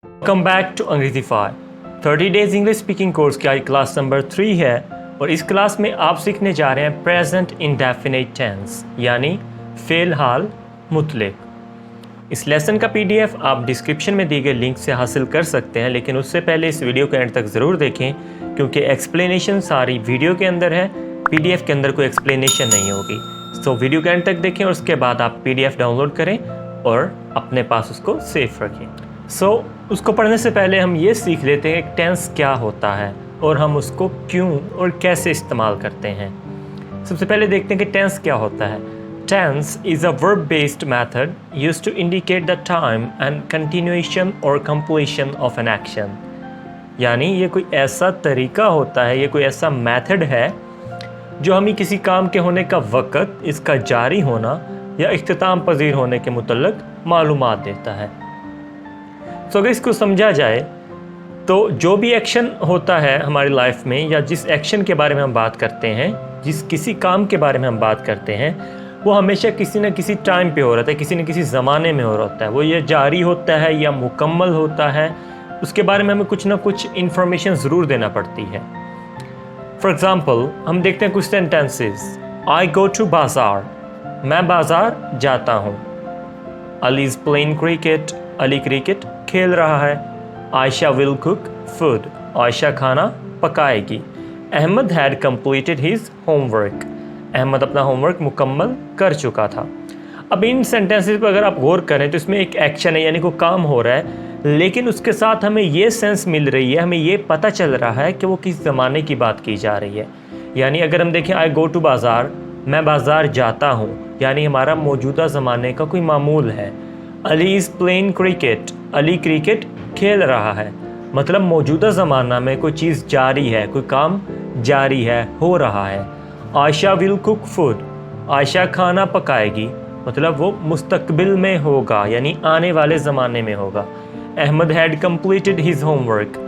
Welcome back to अंग्रेजी 30 days English speaking course की आज क्लास नंबर 3 है और इस क्लास में आप सीखने जा रहे हैं प्रेजेंट इंडेफिनिट टेंस यानी फ़ेल हाल मुतलक। इस लेसन का PDF आप डिस्क्रिप्शन में दी गई लिंक से हासिल कर सकते हैं, लेकिन उससे पहले इस वीडियो के एंड तक ज़रूर देखें क्योंकि एक्सप्लेनेशन सारी वीडियो के अंदर है, PDF के अंदर कोई एक्सप्लेनेशन नहीं होगी। तो वीडियो के एंड तक देखें और उसके बाद आप PDF डाउनलोड करें और अपने पास उसको सेफ रखें। उसको पढ़ने से पहले हम ये सीख लेते हैं कि टेंस क्या होता है और हम उसको क्यों और कैसे इस्तेमाल करते हैं। सबसे पहले देखते हैं कि टेंस क्या होता है। Tense is a verb based method used to indicate the time and continuation और कंप्लीशन ऑफ एन एक्शन। यानी ये कोई ऐसा तरीका होता है, ये कोई ऐसा मेथड है जो हमें किसी काम के होने का वक़्त, इसका जारी होना या इख्तिताम पजीर होने के मुतल्लिक़ मालूमात देता है। तो अगर इसको समझा जाए तो जो भी एक्शन होता है हमारी लाइफ में या जिस एक्शन के बारे में हम बात करते हैं, जिस किसी काम के बारे में हम बात करते हैं, वो हमेशा किसी न किसी टाइम पे हो रहा है, किसी न किसी ज़माने में हो रहा होता है। वो ये जारी होता है या मुकम्मल होता है, उसके बारे में हमें कुछ ना कुछ इन्फॉर्मेशन ज़रूर देना पड़ती है। फॉर एग्ज़ाम्पल हम देखते हैं कुछ सेंटेंसेस। आई गो टू बाज़ार, मैं बाज़ार जाता हूँ। Ali is playing cricket, Ali cricket खेल रहा है। Ayesha will cook food, Ayesha खाना पकाएगी। Ahmed had completed his homework, Ahmed अपना होमवर्क मुकम्मल कर चुका था। अब इन सेंटेंसेस पर अगर आप गौर करें तो इसमें एक एक्शन है, यानी कोई काम हो रहा है, लेकिन उसके साथ हमें ये सेंस मिल रही है, हमें ये पता चल रहा है कि वो किस ज़माने की बात की जा रही है। यानी अगर हम देखें आई गो टू बाज़ार, मैं बाज़ार जाता हूँ, यानी हमारा मौजूदा ज़माने का कोई मामूल है। Ali is playing cricket, Ali cricket खेल रहा है, मतलब मौजूदा ज़माना में कोई चीज़ जारी है, कोई काम जारी है, हो रहा है। Ayesha will cook food, Ayesha खाना पकाएगी, मतलब वो मुस्तकबिल में होगा, यानी आने वाले ज़माने में होगा। Ahmed had completed his homework,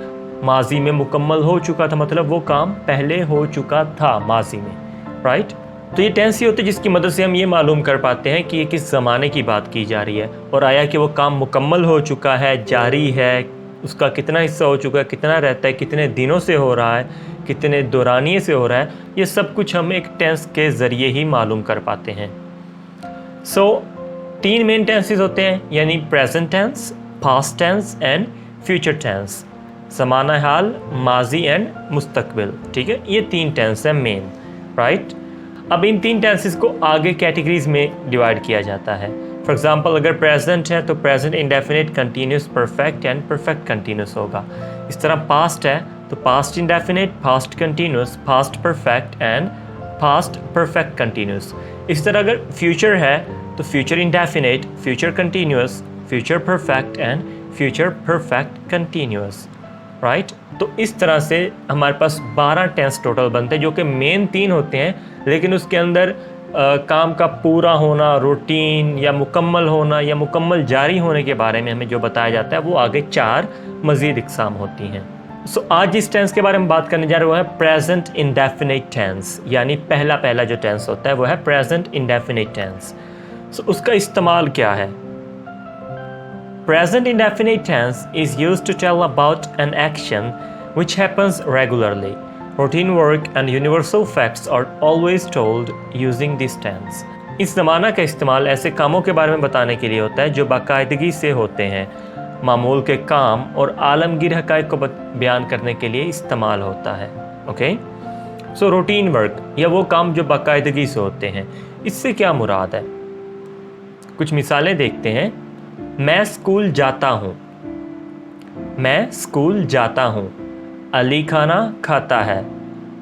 माजी में मुकम्मल हो चुका था, मतलब वो काम पहले हो चुका था माजी में, राइट। तो ये टेंस ही होती है जिसकी मदद से हम ये मालूम कर पाते हैं कि ये किस ज़माने की बात की जा रही है और आया कि वो काम मुकम्मल हो चुका है, जारी है, उसका कितना हिस्सा हो चुका है, कितना रहता है, कितने दिनों से हो रहा है, कितने दौरानिए से हो रहा है, ये सब कुछ हम एक टेंस के ज़रिए ही मालूम कर पाते हैं। तीन मेन टेंसेस होते हैं, यानी present tense, past tense and future tense. ज़माना हाल, माजी एंड मुस्तकबिल, ठीक है, ये तीन टेंस हैं मेन, राइट। अब इन तीन टेंसेस को आगे कैटेगरीज में डिवाइड किया जाता है। फॉर एग्जांपल अगर प्रेजेंट है तो present indefinite, continuous, perfect and perfect continuous होगा। इस तरह पास्ट है तो past indefinite, past continuous, past perfect and past perfect continuous. इस तरह अगर फ्यूचर है तो future indefinite, future continuous, future perfect and future perfect continuous, right. तो इस तरह से हमारे पास 12 टेंस टोटल बनते हैं, जो कि मेन 3 होते हैं, लेकिन उसके अंदर काम का पूरा होना, रूटीन या मुकम्मल होना या मुकम्मल जारी होने के बारे में हमें जो बताया जाता है वो आगे 4 मज़ीद इक़साम होती हैं। आज जिस टेंस के बारे में बात करने जा रहे हैं वो है प्रेजेंट इंडेफिनिट टेंस, यानी पहला जो टेंस होता है वो है प्रेजेंट इंडेफिनिट टेंस। उसका इस्तेमाल क्या है? Present indefinite tense is used to tell about an action which happens regularly. Routine work and universal facts are always told using this tense. इस ज़माना का इस्तेमाल ऐसे कामों के बारे में बताने के लिए होता है जो बाकायदगी से होते हैं, मामूल के काम और आलमगीर हक़ाइक़ को बयान करने के लिए इस्तेमाल होता है। ओके, रूटीन वर्क या वो काम जो बाकायदगी से होते हैं, इससे क्या मुराद है? कुछ मिसालें देखते हैं। मैं स्कूल जाता हूँ, मैं स्कूल जाता हूँ। अली खाना खाता है,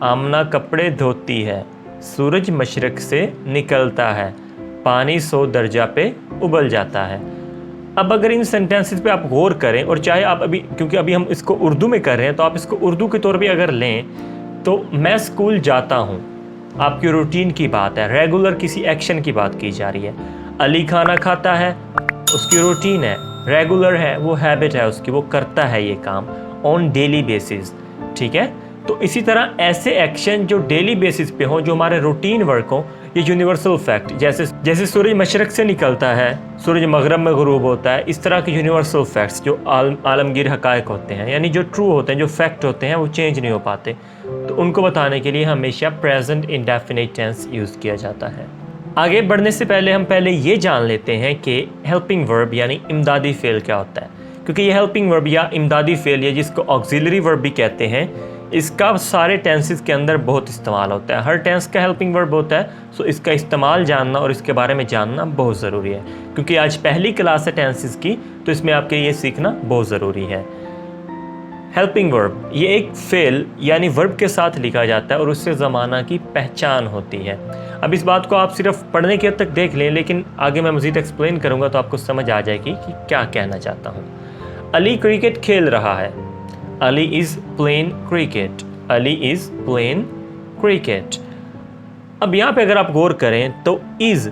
आमना कपड़े धोती है, सूरज मशरक़ से निकलता है, पानी 100 दर्जा पे उबल जाता है। अब अगर इन सेंटेंसेस पे आप गौर करें और चाहे आप अभी, क्योंकि अभी हम इसको उर्दू में कर रहे हैं, तो आप इसको उर्दू के तौर पे अगर लें तो मैं स्कूल जाता हूँ आपकी रूटीन की बात है, रेगुलर किसी एक्शन की बात की जा रही है। अली खाना खाता है, उसकी रूटीन है, रेगुलर है, वो हैबिट है उसकी, वो करता है ये काम ऑन डेली बेसिस, ठीक है। तो इसी तरह ऐसे एक्शन जो डेली बेसिस पे हों, जो हमारे रूटीन वर्क हों, ये यूनिवर्सल फैक्ट, जैसे सूरज मशरक से निकलता है, सूरज मगरब में गुरूब होता है, इस तरह के यूनिवर्सल फैक्ट्स जो आलमगीर हकायक होते हैं, यानी जो ट्रू होते हैं, जो फैक्ट होते हैं, वो चेंज नहीं हो पाते, तो उनको बताने के लिए हमेशा प्रेजेंट इंडेफिनिट टेंस यूज़ किया जाता है। आगे बढ़ने से पहले हम ये जान लेते हैं कि हेल्पिंग वर्ब यानी इमदादी फ़ेल क्या होता है, क्योंकि ये हेल्पिंग वर्ब या इमदादी फ़ेल या जिसको ऑक्सिलरी वर्ब भी कहते हैं, इसका सारे टेंसेस के अंदर बहुत इस्तेमाल होता है। हर टेंस का हेल्पिंग वर्ब होता है, सो इसका इस्तेमाल जानना और इसके बारे में जानना बहुत ज़रूरी है, क्योंकि आज पहली क्लास है टेंसेस की, तो इसमें आपके ये सीखना बहुत ज़रूरी है। हेल्पिंग वर्ब ये एक फेल यानी वर्ब के साथ लिखा जाता है और उससे ज़माना की पहचान होती है। अब इस बात को आप सिर्फ पढ़ने के हद तक देख लें, लेकिन आगे मैं मज़ीद एक्सप्लेन करूँगा तो आपको समझ आ जाएगी कि क्या कहना चाहता हूँ। अली क्रिकेट खेल रहा है। Ali is playing cricket. Ali is playing cricket. अब यहाँ पे अगर आप गौर करें तो इज़,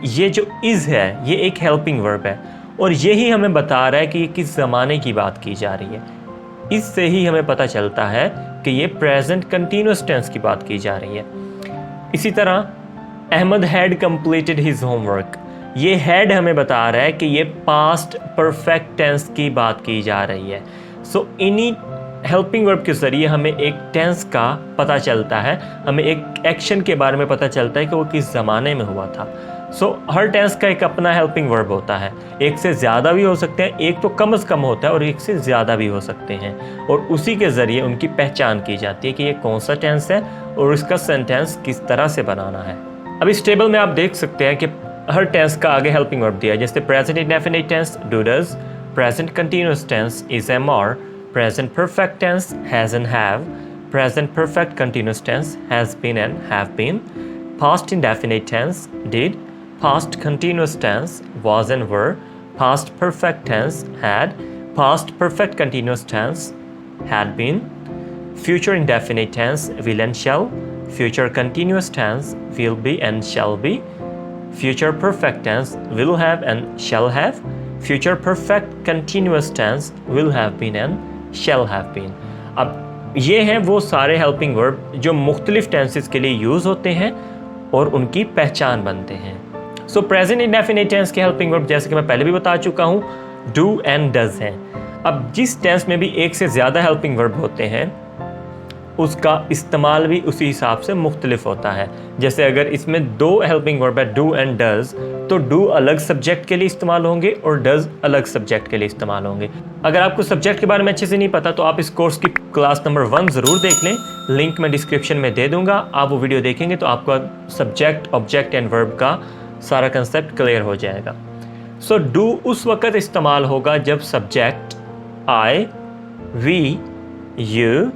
ये जो इज़ है ये एक हेल्पिंग वर्ब है और यही हमें बता रहा है कि ये किस ज़माने की बात की जा रही है। इससे ही हमें पता चलता है कि ये प्रेजेंट कंटिन्यूअस टेंस की बात की जा रही है। इसी तरह Ahmed had completed his homework. ये हैड हमें बता रहा है कि ये पास्ट परफेक्ट टेंस की बात की जा रही है। सो इन्हीं हेल्पिंग वर्ब के ज़रिए हमें एक टेंस का पता चलता है, हमें एक एक्शन के बारे में पता चलता है कि वो किस ज़माने में हुआ था। सो हर टेंस का एक अपना हेल्पिंग वर्ब होता है, एक से ज़्यादा भी हो सकते हैं, एक तो कम से कम होता है और एक से ज़्यादा भी हो सकते हैं, और उसी के ज़रिए उनकी पहचान की जाती है कि ये कौन सा टेंस है और इसका सेंटेंस किस तरह से बनाना है। अब इस टेबल में आप देख सकते हैं कि हर टेंस का आगे हेल्पिंग वर्ब दिया है, जैसे present indefinite tense do does, present continuous tense is am are, present perfect tense has and have, present perfect continuous tense has been and have been, past indefinite tense did, past continuous tense was and were, past perfect tense had, past perfect continuous tense had been, future indefinite tense will and shall, future continuous tense will be and shall be, future perfect tense will have and shall have, future perfect continuous tense will have been and shall have been। अब ये हैं वो सारे helping verb जो मुख्तलिफ tenses के लिए use होते हैं और उनकी पहचान बनते हैं। सो प्रेजेंट इंडेफिनिट टेंस के हेल्पिंग वर्ब जैसे कि मैं पहले भी बता चुका हूँ डू एंड डज हैं। अब जिस टेंस में भी एक से ज़्यादा हेल्पिंग वर्ब होते हैं उसका इस्तेमाल भी उसी हिसाब से मुख्तलिफ होता है। जैसे अगर इसमें दो हेल्पिंग वर्ब है डू एंड डज, तो डू अलग सब्जेक्ट के लिए इस्तेमाल होंगे और डज अलग सब्जेक्ट के लिए इस्तेमाल होंगे। अगर आपको सब्जेक्ट के बारे में अच्छे से नहीं पता तो आप इस कोर्स की क्लास नंबर 1 ज़रूर देख लें, लिंक मैं डिस्क्रिप्शन में दे दूँगा। आप वो वीडियो देखेंगे तो आपका सब्जेक्ट, ऑब्जेक्ट एंड वर्ब का सारा कंसेप्ट क्लियर हो जाएगा। सो डू उस वक़्त इस्तेमाल होगा जब subject I, we, you,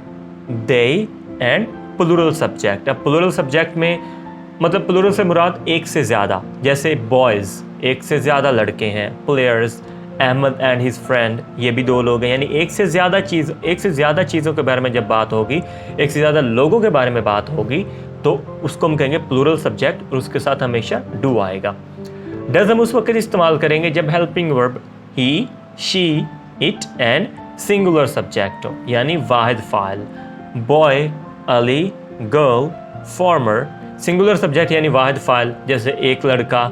they and plural subject. अब प्लूरल सब्जेक्ट में मतलब प्लूरल से मुराद एक से ज़्यादा, जैसे बॉयज़ एक से ज़्यादा लड़के हैं, players Ahmed and his friend ये भी 2 लोग हैं, यानी एक से ज़्यादा चीज़ों के बारे में जब बात होगी, एक से ज़्यादा लोगों के बारे में बात होगी तो उसको हम कहेंगे प्लूरल सब्जेक्ट और उसके साथ हमेशा डू आएगा। डज हम उस वक्त इस्तेमाल करेंगे जब helping verb he, she, it and singular subject हो, यानी वाहिद फ़ाइल। Boy, Ali, girl, farmer, singular subject यानी वाहिद फ़ाइल, जैसे एक लड़का,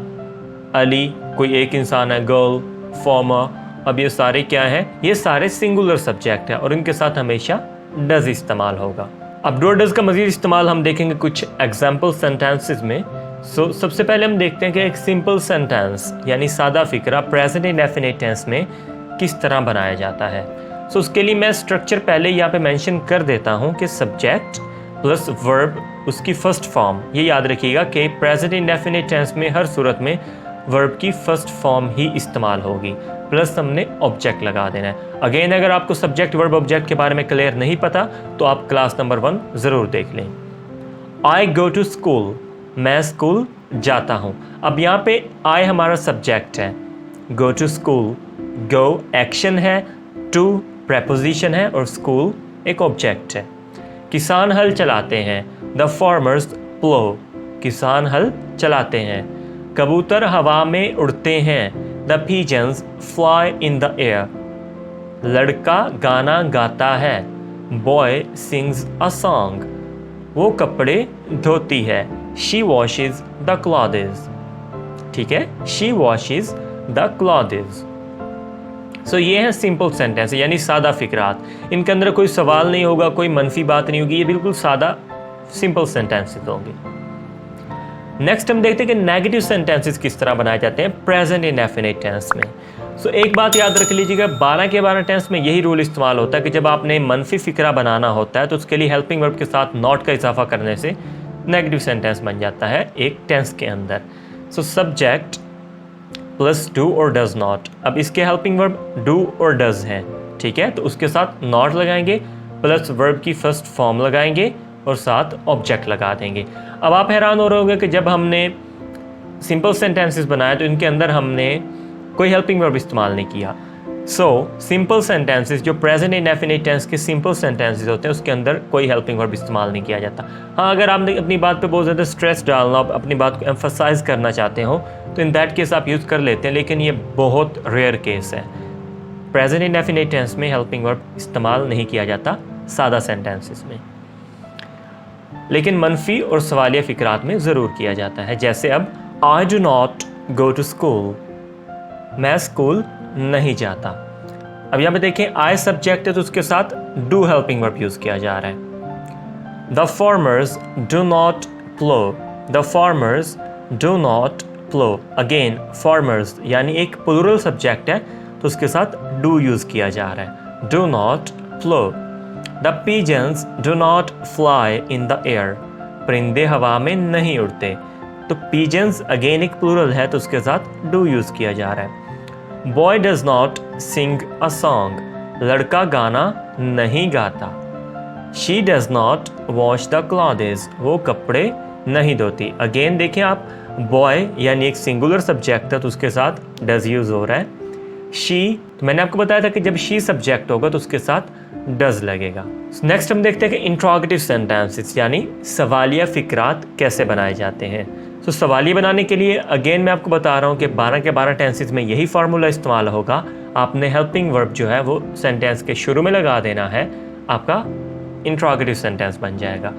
अली कोई एक इंसान है, गर्ल, फॉर्मर। अब ये सारे क्या हैं? ये सारे सिंगुलर सब्जेक्ट हैं और इनके साथ हमेशा डज इस्तेमाल होगा। अब डू और डज का मज़ीद इस्तेमाल हम देखेंगे कुछ एग्जाम्पल सेंटेंसेस में। सबसे पहले हम देखते हैं कि एक सिंपल सेंटेंस यानी सादा फिक्रा प्रेजेंट इंडेफिनिट टेंस में किस तरह बनाया जाता है। उसके लिए मैं स्ट्रक्चर पहले यहाँ पे मेंशन कर देता हूँ कि सब्जेक्ट प्लस वर्ब उसकी फर्स्ट फॉर्म। ये याद रखिएगा कि प्रेजेंट इंडेफिनिट टेंस में हर सूरत में वर्ब की फर्स्ट फॉर्म ही इस्तेमाल होगी, प्लस हमने ऑब्जेक्ट लगा देना है। अगेन अगर आपको सब्जेक्ट वर्ब ऑब्जेक्ट के बारे में क्लियर नहीं पता तो आप क्लास नंबर 1 ज़रूर देख लें। आई गो टू स्कूल, मैं स्कूल जाता हूँ। अब यहाँ पे आई हमारा सब्जेक्ट है, go to school, go action है, टू प्रेपोजिशन है और स्कूल एक ऑब्जेक्ट है। किसान हल चलाते हैं, द फार्मर्स प्लो, किसान हल चलाते हैं। कबूतर हवा में उड़ते हैं, the pigeons fly in the air, लड़का गाना गाता है, बॉय सिंग्स अ सॉन्ग, वो कपड़े धोती है, शी वॉशेज द क्लॉथेस। ठीक है, शी वॉशेज द क्लॉथेस। सो ये है सिंपल सेंटेंस, यानी सादा फिक्रात। इनके अंदर कोई सवाल नहीं होगा, कोई मनफी बात नहीं होगी, ये बिल्कुल सादा सिंपल सेंटेंसेस होंगे। नेक्स्ट हम देखते हैं कि नेगेटिव सेंटेंसेस किस तरह बनाए जाते हैं प्रेजेंट इंडेफिनिट टेंस में। सो एक बात याद रख लीजिएगा, 12 के 12 टेंस में यही रूल इस्तेमाल होता है कि जब आपने मनफी फिक्रा बनाना होता है तो उसके लिए हेल्पिंग वर्ब के साथ नॉट का इजाफा करने से नेगेटिव सेंटेंस बन जाता है एक टेंस के अंदर। सो सब्जेक्ट प्लस डू और डज नॉट। अब इसके हेल्पिंग वर्ब डू और डज हैं, ठीक है, तो उसके साथ नॉट लगाएंगे प्लस वर्ब की फर्स्ट फॉर्म लगाएंगे और साथ ऑब्जेक्ट लगा देंगे। अब आप हैरान हो रहे होंगे कि जब हमने सिंपल सेंटेंसेस बनाए तो इनके अंदर हमने कोई हेल्पिंग वर्ब इस्तेमाल नहीं किया। सो सिंपल सेंटेंसेस जो प्रेजेंट इंडेफिनिट टेंस के सिंपल सेंटेंसेस होते हैं उसके अंदर कोई हेल्पिंग वर्ब इस्तेमाल नहीं किया जाता। हाँ, अगर आपने अपनी बात पे बहुत ज़्यादा स्ट्रेस डालना, अपनी बात को एम्फसाइज करना चाहते हो तो इन दैट केस आप यूज़ कर लेते हैं, लेकिन ये बहुत रेयर केस है। प्रेजेंट इंडेफिनिट टेंस में हेल्पिंग वर्ब इस्तेमाल नहीं किया जाता सादा सेंटेंसेस में, लेकिन मनफी और सवालिया फिक्रात में ज़रूर किया जाता है। जैसे अब I do not go to school, मैं स्कूल नहीं जाता। अब यहाँ पे देखें आई सब्जेक्ट है तो उसके साथ डू हेल्पिंग वर्ब यूज़ किया जा रहा है। The farmers do not plough, the farmers do not plough. Again farmers यानी एक प्लूरल सब्जेक्ट है तो उसके साथ डू यूज़ किया जा रहा है, do not plough. The pigeons do not fly in the air, परिंदे हवा में नहीं उड़ते। तो pigeons अगेन एक प्लूरल है तो उसके साथ डू यूज़ किया जा रहा है। Boy does not sing a song, लड़का गाना नहीं गाता। She does not wash the clothes, वो कपड़े नहीं धोती। अगेन देखें आप, बॉय यानी एक सिंगुलर सब्जेक्ट है तो उसके साथ डज यूज़ हो रहा है। शी, तो मैंने आपको बताया था कि जब शी सब्जेक्ट होगा तो उसके साथ डज लगेगा। नेक्स्ट हम देखते हैं कि इंट्रोगेटिव सेंटेंसेस यानी सवालिया फिक्रात कैसे बनाए जाते हैं। तो सवालिया बनाने के लिए अगेन मैं आपको बता रहा हूँ कि 12 के 12 टेंसेस में यही फार्मूला इस्तेमाल होगा। आपने हेल्पिंग वर्ब जो है वो सेंटेंस के शुरू में लगा देना है, आपका इंट्रोगेटिव सेंटेंस बन जाएगा।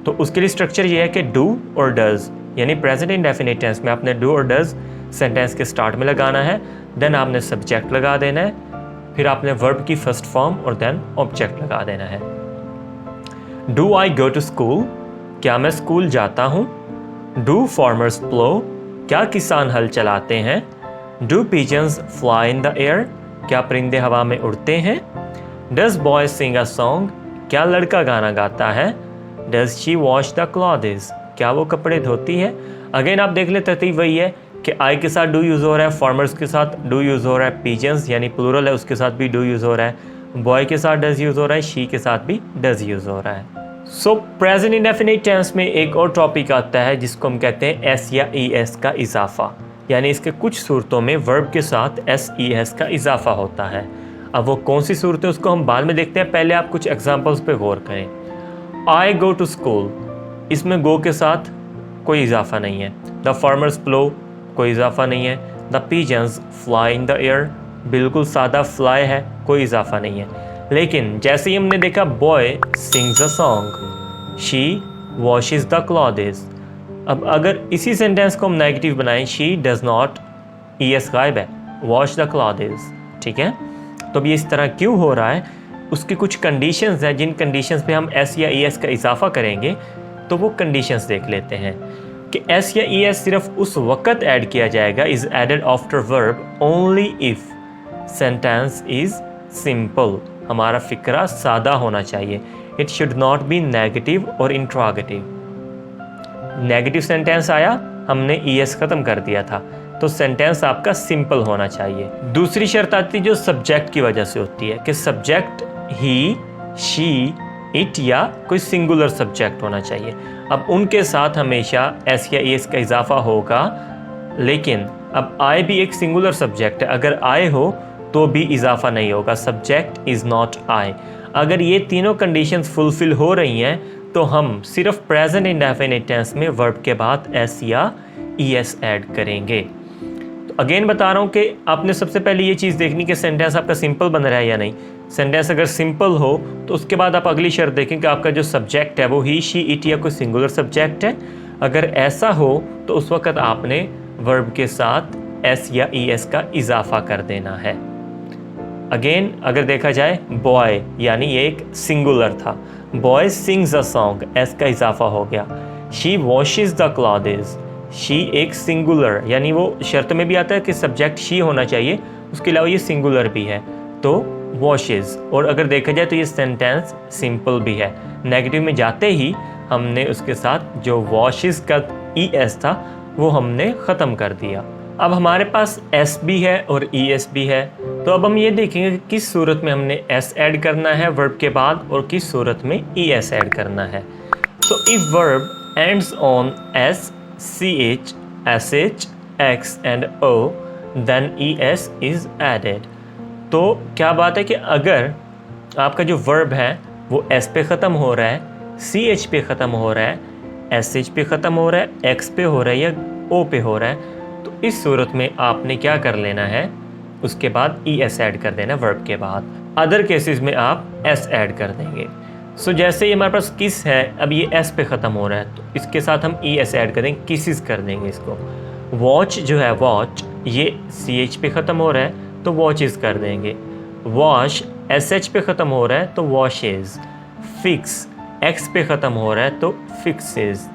तो उसके लिए स्ट्रक्चर ये है कि डू और डज, यानी प्रेजेंट इंडेफिनिट टेंस में आपने डू और डज सेंटेंस के स्टार्ट में लगाना है, देन आपने सब्जेक्ट लगा देना है, फिर आपने वर्ब की फर्स्ट फॉर्म और देन ऑब्जेक्ट लगा देना है। Do I go to school, क्या मैं स्कूल जाता हूँ। डू फार्मर्स प्लो, क्या किसान हल चलाते हैं। Do pigeons fly in the air, क्या परिंदे हवा में उड़ते हैं। Does boy sing a song, क्या लड़का गाना गाता है। Does she wash the clothes, क्या वो कपड़े धोती है। अगेन आप देख ले तरतीब वही है कि आई के साथ डू यूज़ हो रहा है, फार्मर्स के साथ डू यूज़ हो रहा है, pigeons यानी प्लूरल है उसके साथ भी डू यूज़ हो रहा है, बॉय के साथ डज यूज़ हो रहा है, शी के साथ भी डज यूज़ हो रहा है। सो प्रेजेंट इंडेफिनिट टेंस में एक और टॉपिक आता है जिसको हम कहते हैं एस या ई एस का इजाफा, यानी इसके कुछ सूरतों में वर्ब के साथ एस ई एस का इजाफा होता है। अब वो कौन सी सूरतें उसको हम बाद में देखते हैं, पहले आप कुछ एग्जांपल्स पे गौर करें। आई गो टू स्कूल, इसमें गो के साथ कोई इजाफा नहीं है। द फार्मर्स प्लो, कोई इजाफा नहीं है। The pigeons fly in the air, बिल्कुल सादा फ्लाई है, कोई इजाफा नहीं है। लेकिन जैसे ही हमने देखा boy sings a song, she washes the clothes. अब अगर इसी सेंटेंस को हम नेगेटिव बनाएं, she does not, E S गायब है, वॉश द क्लॉथेस, ठीक है। तो अब ये इस तरह क्यों हो रहा है, उसकी कुछ कंडीशंस हैं, जिन कंडीशंस पे हम एस या ई एस का इजाफा करेंगे। तो वो कंडीशंस देख लेते हैं कि एस या ई एस सिर्फ उस वक्त ऐड किया जाएगा, is added after verb only if sentence is simple. हमारा फिक्रा सादा होना चाहिए। It should not be negative और इंट्रोगेटिव। नेगेटिव सेंटेंस आया, हमने ई एस खत्म कर दिया था, तो सेंटेंस आपका सिंपल होना चाहिए। दूसरी शर्त आती है जो सब्जेक्ट की वजह से होती है कि सब्जेक्ट ही, शी, इट या कोई सिंगुलर सब्जेक्ट होना चाहिए। अब उनके साथ हमेशा एस या ई एस का इजाफा होगा, लेकिन अब आई भी एक सिंगुलर सब्जेक्ट है, अगर आए हो तो भी इजाफा नहीं होगा, सब्जेक्ट इज़ नॉट आई। अगर ये तीनों कंडीशंस फुलफिल हो रही हैं तो हम सिर्फ प्रेजेंट इंडेफिनिट टेंस में वर्ब के बाद एस या ई एस ऐड करेंगे। तो अगेन बता रहा हूँ कि आपने सबसे पहले ये चीज़ देखनी कि सेंटेंस आपका सिंपल बन रहा है या नहीं। सेंटेंस अगर सिंपल हो तो उसके बाद आप अगली शर्त देखें कि आपका जो सब्जेक्ट है वो ही, शी, इट या कोई सिंगुलर सब्जेक्ट है। अगर ऐसा हो तो उस वक्त आपने वर्ब के साथ एस या ई एस का इजाफा कर देना है। अगेन अगर देखा जाए बॉय यानी ये एक सिंगुलर था, boy sings a song, S का इजाफा हो गया। She washes the clothes, she एक सिंगुलर यानी वो शर्त में भी आता है कि सब्जेक्ट शी होना चाहिए, उसके अलावा ये सिंगुलर भी है तो वॉशेज। और अगर देखा जाए तो ये सेंटेंस सिंपल भी है, नेगेटिव में जाते ही हमने उसके साथ जो वॉशेज का ई एस था वो हमने ख़त्म कर दिया। अब हमारे पास एस भी है और ई एस भी है, तो अब हम ये देखेंगे कि किस सूरत में हमने एस ऐड करना है वर्ब के बाद और किस सूरत में ई एस ऐड करना है। तो if verb ends on S, C H, S H, X and O then E S is added. तो क्या बात है कि अगर आपका जो वर्ब है वो एस पे ख़त्म हो रहा है, सी एच पे ख़त्म हो रहा है, एस एच पे ख़त्म हो रहा है, एक्स पे हो रहा है या ओ पे हो रहा है, तो इस सूरत में आपने क्या कर लेना है, उसके बाद ई एस ऐड कर देना वर्ब के बाद। अदर केसेस में आप एस ऐड कर देंगे। सो जैसे ये हमारे पास किस है, अब ये एस पे ख़त्म हो रहा है तो इसके साथ हम ई एस ऐड कर देंगे, किसिस कर देंगे इसको। वॉच जो है वॉच, ये सी एच पे ख़त्म हो रहा है तो वॉचेस कर देंगे। वॉश एस एच पे ख़त्म हो रहा है तो वॉशेज। फिक्स एक्स पे ख़त्म हो रहा है तो फिक्सेस।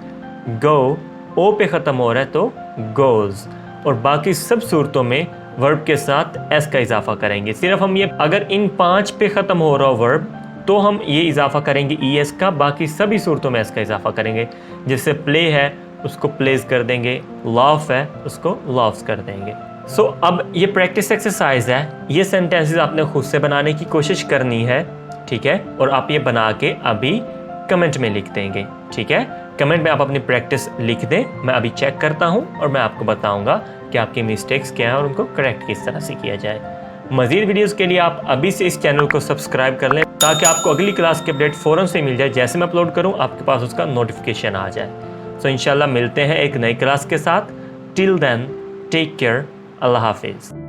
गो ओ पे ख़त्म हो रहा है तो गोज। और बाकी सब सूरतों में वर्ब के साथ एस का इजाफा करेंगे। सिर्फ हम ये अगर इन 5 पे ख़त्म हो रहा हो वर्ब तो हम ये इजाफा करेंगे ई एस का, बाकी सभी सूरतों में एस का इजाफा करेंगे। जैसे प्ले है उसको प्लेस कर देंगे, लाफ है उसको लाफ्स कर देंगे। सो अब ये प्रैक्टिस एक्सरसाइज है, ये सेंटेंसेस आपने खुद से बनाने की कोशिश करनी है, ठीक है। और आप ये बना के अभी कमेंट में लिख देंगे, ठीक है। कमेंट में आप अपनी प्रैक्टिस लिख दें, मैं अभी चेक करता हूँ और मैं आपको बताऊँगा कि आपकी मिस्टेक्स क्या हैं और उनको करेक्ट किस तरह से किया जाए। मज़ीद वीडियोस के लिए आप अभी से इस चैनल को सब्सक्राइब कर लें ताकि आपको अगली क्लास के अपडेट फ़ौरन से मिल जाए, जैसे मैं अपलोड करूँ आपके पास उसका नोटिफिकेशन आ जाए। सो इंशाल्लाह मिलते हैं एक नई क्लास के साथ। टिल देन टेक केयर, अल्लाह हाफिज़।